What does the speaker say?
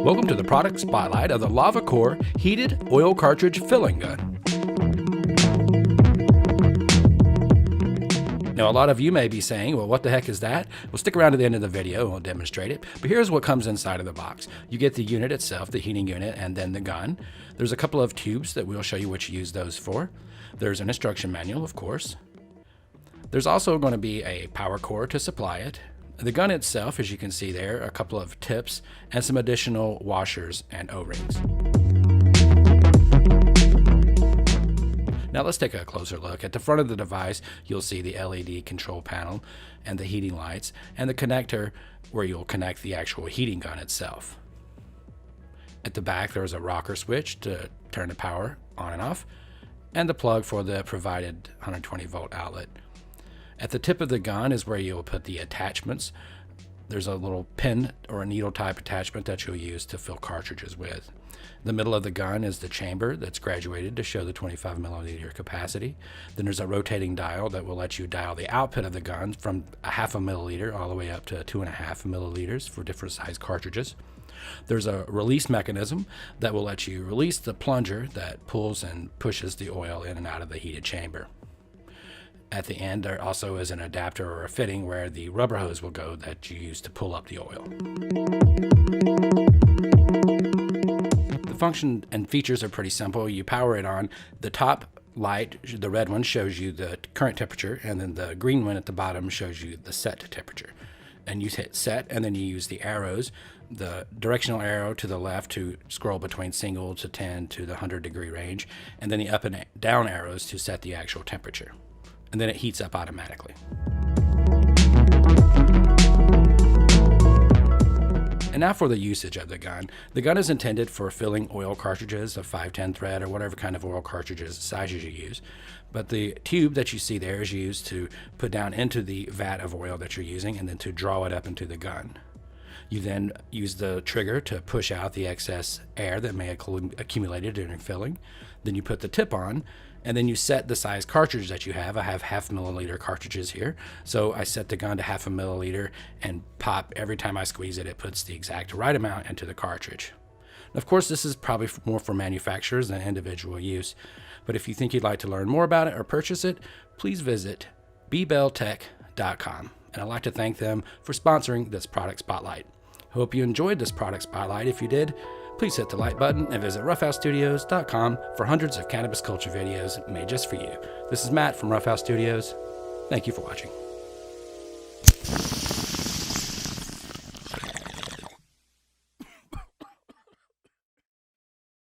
Welcome to the product spotlight of the Lava Core Heated Oil Cartridge Filling Gun. Now, a lot of you may be saying, well, what the heck is that? Well, stick around to the end of the video and we'll demonstrate it. But here's what comes inside of the box. You get the unit itself, the heating unit, and then the gun. There's a couple of tubes that we'll show you what you use those for. There's an instruction manual, of course. There's also going to be a power cord to supply it. The gun itself, as you can see there, a couple of tips and some additional washers and O-rings. Now let's take a closer look. At the front of the device, you'll see the LED control panel and the heating lights and the connector where you'll connect the actual heating gun itself. At the back, there's a rocker switch to turn the power on and off and the plug for the provided 120 volt outlet. At the tip of the gun is where you'll put the attachments. There's a little pin or a needle type attachment that you'll use to fill cartridges with. The middle of the gun is the chamber that's graduated to show the 25 milliliter capacity. Then there's a rotating dial that will let you dial the output of the gun from a half a milliliter all the way up to 2.5 milliliters for different size cartridges. There's a release mechanism that will let you release the plunger that pulls and pushes the oil in and out of the heated chamber. At the end, there also is an adapter or a fitting where the rubber hose will go that you use to pull up the oil. The function and features are pretty simple. You power it on. The top light, the red one, shows you the current temperature, and then the green one at the bottom shows you the set temperature. And you hit set, and then you use the arrows, the directional arrow to the left to scroll between single to 10 to the 100 degree range, and then the up and down arrows to set the actual temperature. And then it heats up automatically. And now for the usage of the gun. The gun is intended for filling oil cartridges of 510 thread or whatever kind of oil cartridges sizes you use. But the tube that you see there is used to put down into the vat of oil that you're using and then to draw it up into the gun. You then use the trigger to push out the excess air that may have accumulated during filling. Then you put the tip on, and then you set the size cartridge that you have. I have half milliliter cartridges here. So I set the gun to half a milliliter and pop. Every time I squeeze it, it puts the exact right amount into the cartridge. Of course, this is probably more for manufacturers than individual use. But if you think you'd like to learn more about it or purchase it, please visit BBELLtech.com. And I'd like to thank them for sponsoring this product spotlight. Hope you enjoyed this product spotlight. If you did, please hit the like button and visit roughhousestudios.com for hundreds of cannabis culture videos made just for you. This is Matt from Rough House Studios. Thank you for watching.